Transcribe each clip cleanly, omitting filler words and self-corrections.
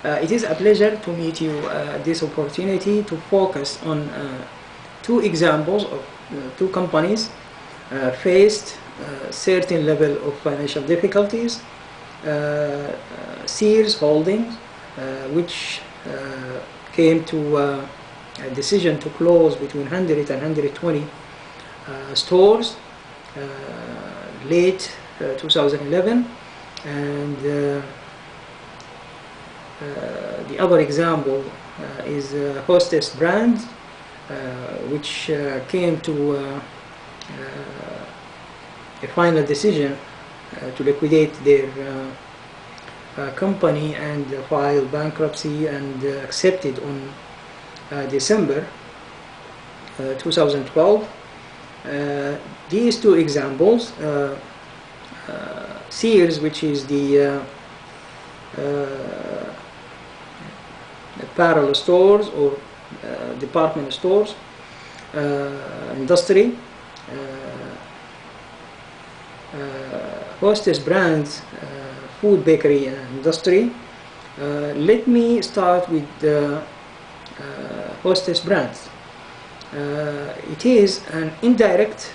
It is a pleasure to meet you this opportunity to focus on two examples of two companies faced certain level of financial difficulties. Sears Holdings, which came to a decision to close between 100 and 120 stores late 2011, and the other example is Hostess brand, which came to a final decision to liquidate their company and file bankruptcy, and accepted on December 2012. These two examples, Sears, which is the apparel stores or department stores industry, Hostess brands, food bakery industry. Let me start with the Hostess brands. It is an indirect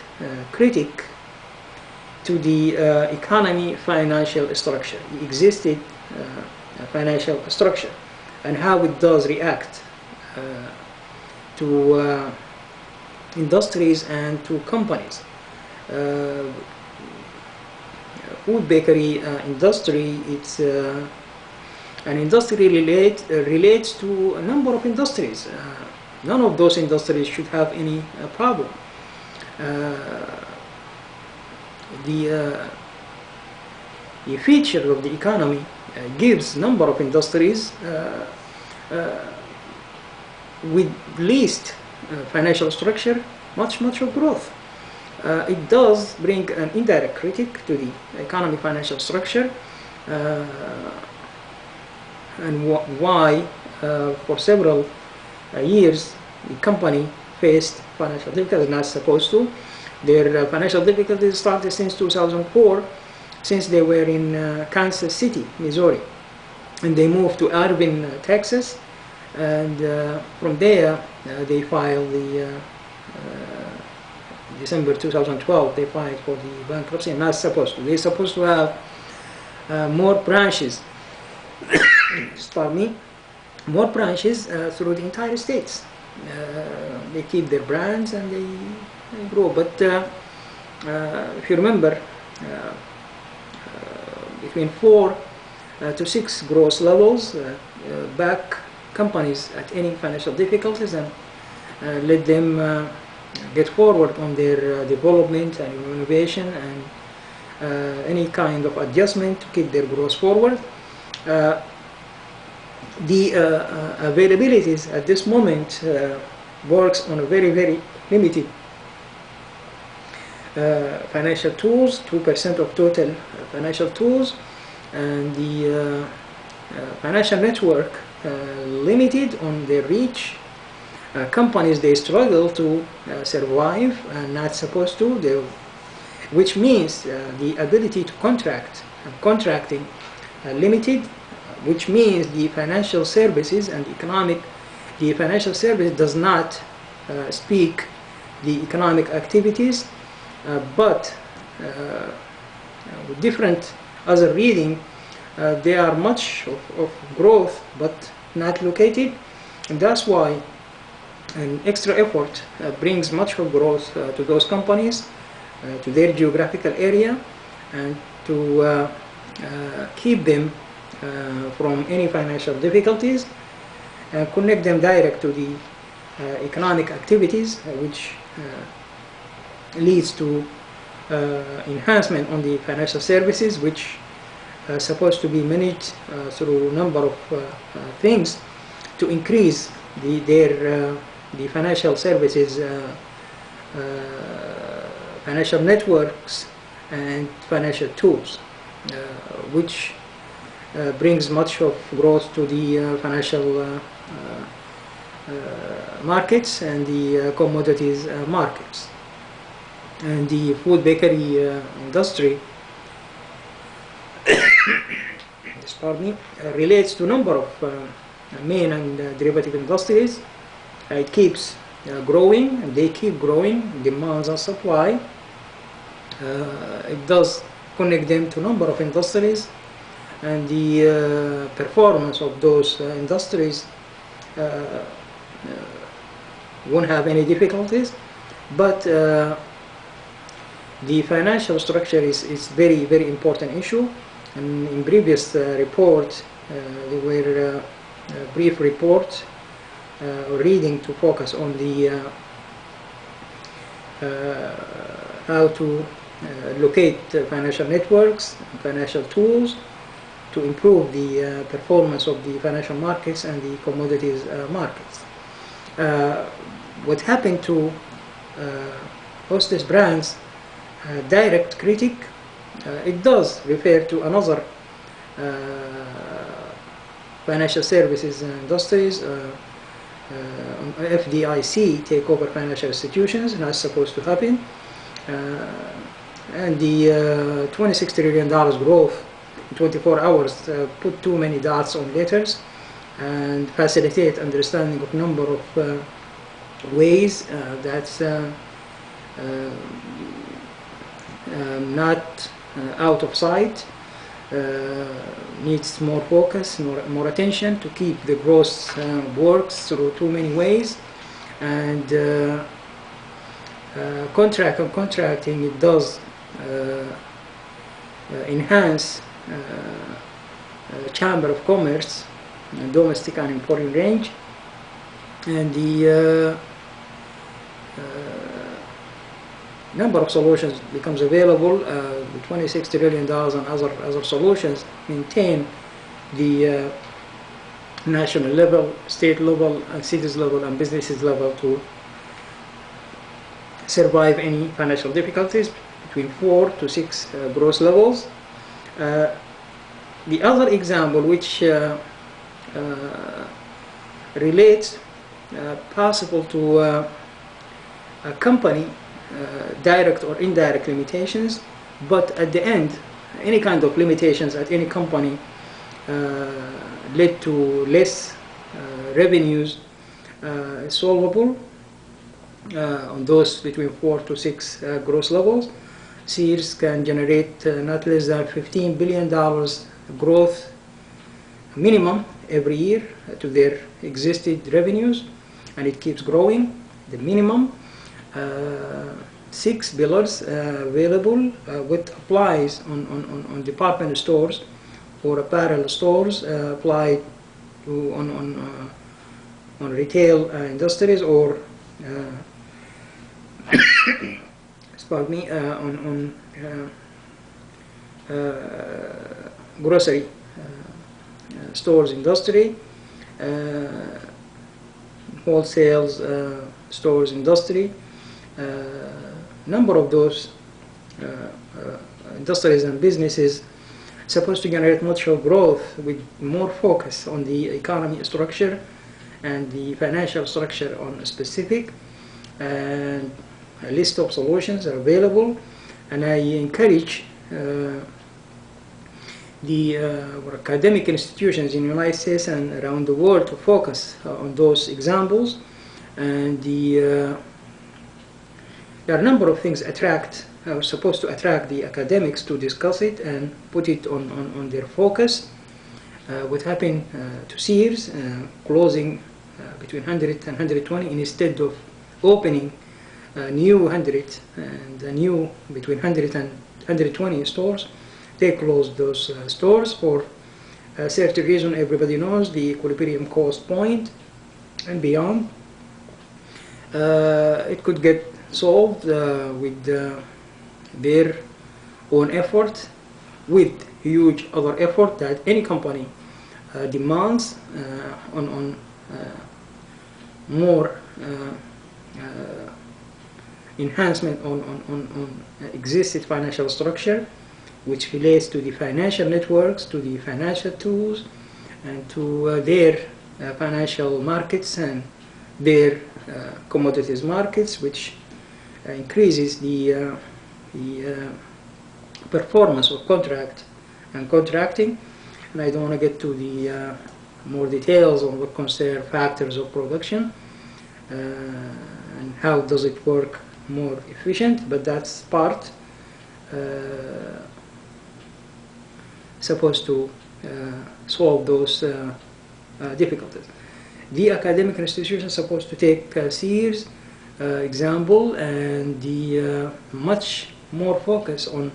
critic to the economy financial structure, the existing financial structure, and how it does react to industries and to companies. Food bakery industry, it's an industry relates to a number of industries. None of those industries should have any problem. The feature of the economy gives number of industries with least financial structure much of growth. It does bring an indirect critic to the economy financial structure, and why for several years the company faced financial difficulties, not supposed to. Their financial difficulties started since 2004, since they were in Kansas City, Missouri, and they moved to Irving, Texas, and from there they filed the December 2012 they filed for the bankruptcy, and not supposed to. They're supposed to have more branches pardon me, more branches through the entire states. They keep their brands and they grow, but if you remember, between 4 to 6 growth levels back companies at any financial difficulties, and let them get forward on their development and innovation and any kind of adjustment to keep their growth forward. The availabilities at this moment works on a very limited financial tools, 2% of total financial tools, and the financial network limited on their reach. Companies, they struggle to survive, and not supposed to, which means the ability to contracting limited, which means the financial services and the financial service does not speak the economic activities, but with different other reading, they are much of growth but not located, and that's why an extra effort brings much of growth to those companies, to their geographical area, and to keep them from any financial difficulties, and connect them direct to the economic activities, which leads to enhancement on the financial services, which are supposed to be managed through a number of things to increase the financial services, financial networks and financial tools, which brings much of growth to the financial markets and the commodities markets. And the food bakery industry relates to number of main and derivative industries. It keeps growing, and they keep growing, demands and supply. It does connect them to number of industries, and the performance of those industries won't have any difficulties. But the financial structure is very, very important issue. And in previous report, there were brief reports reading to focus on the how to locate financial networks, financial tools to improve the performance of the financial markets and the commodities markets. What happened to Hostess Brands direct critic, it does refer to another financial services industries. FDIC take over financial institutions, and that's supposed to happen. And the $26 trillion growth in 24 hours put too many dots on letters and facilitate understanding of number of ways that's not out of sight, needs more focus, more attention to keep the growth works through too many ways. And contracting, it does enhance Chamber of Commerce, domestic and foreign range, and the number of solutions becomes available. The $26 trillion and other solutions maintain the national level, state level, and cities level, and businesses level to survive any financial difficulties between 4 to 6 gross levels. The other example which relates possible to a company direct or indirect limitations, but at the end any kind of limitations at any company led to less revenues solvable on those between 4 to 6 gross levels. Sears can generate not less than $15 billion growth minimum every year to their existing revenues, and it keeps growing. The minimum 6 pillars available, which applies on department stores or apparel stores, apply to on retail industries, or pardon me, on grocery stores industry, wholesale stores industry. Number of those industries and businesses supposed to generate mutual growth with more focus on the economy structure and the financial structure on a specific, and a list of solutions are available. And I encourage the academic institutions in the United States and around the world to focus on those examples. And there are a number of things are supposed to attract the academics to discuss it and put it on their focus. What happened to Sears, closing between 100 and 120 instead of opening new 100 and new between 100 and 120 stores. They closed those stores for a certain reason. Everybody knows the equilibrium cost point and beyond. It could get solved with their own effort, with huge other effort that any company demands on more enhancement on existing financial structure, which relates to the financial networks, to the financial tools, and to their financial markets and their commodities markets, which increases the performance of contract and contracting. and I don't want to get to the more details on what concern factors of production and how does it work more efficient, but that's part supposed to solve those difficulties. The academic institution is supposed to take a serious example and the much more focus on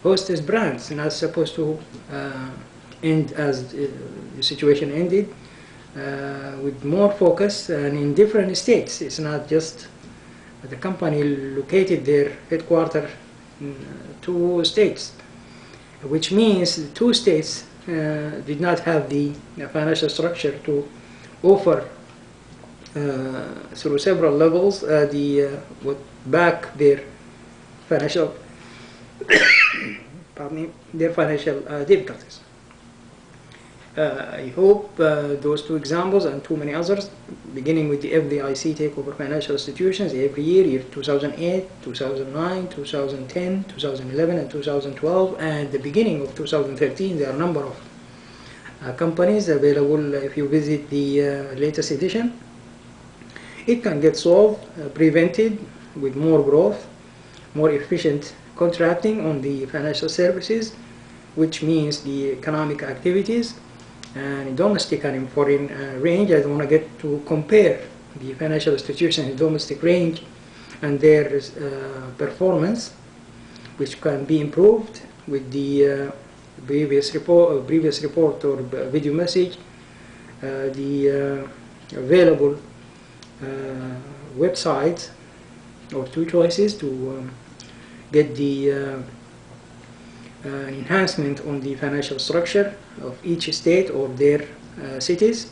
hostess brands, and that's supposed to end as the situation ended with more focus and in different states. It's not just the company located their headquarters in 2 states, which means the 2 states did not have the financial structure to offer through several levels would back their financial difficulties. I hope those 2 examples and too many others, beginning with the FDIC takeover financial institutions every year 2008, 2009, 2010, 2011, and 2012, and the beginning of 2013, there are a number of companies available if you visit the latest edition. It can get solved, prevented with more growth, more efficient contracting on the financial services, which means the economic activities and domestic and in foreign range. I don't want to get to compare the financial institutions in domestic range and their performance, which can be improved with the previous report or video message, the available websites or 2 choices to get the enhancement on the financial structure of each state or their cities,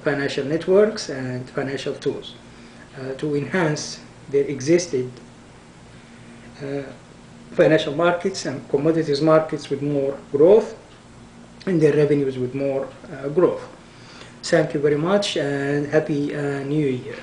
financial networks and financial tools to enhance their existing financial markets and commodities markets with more growth and their revenues with more growth. Thank you very much and Happy New Year.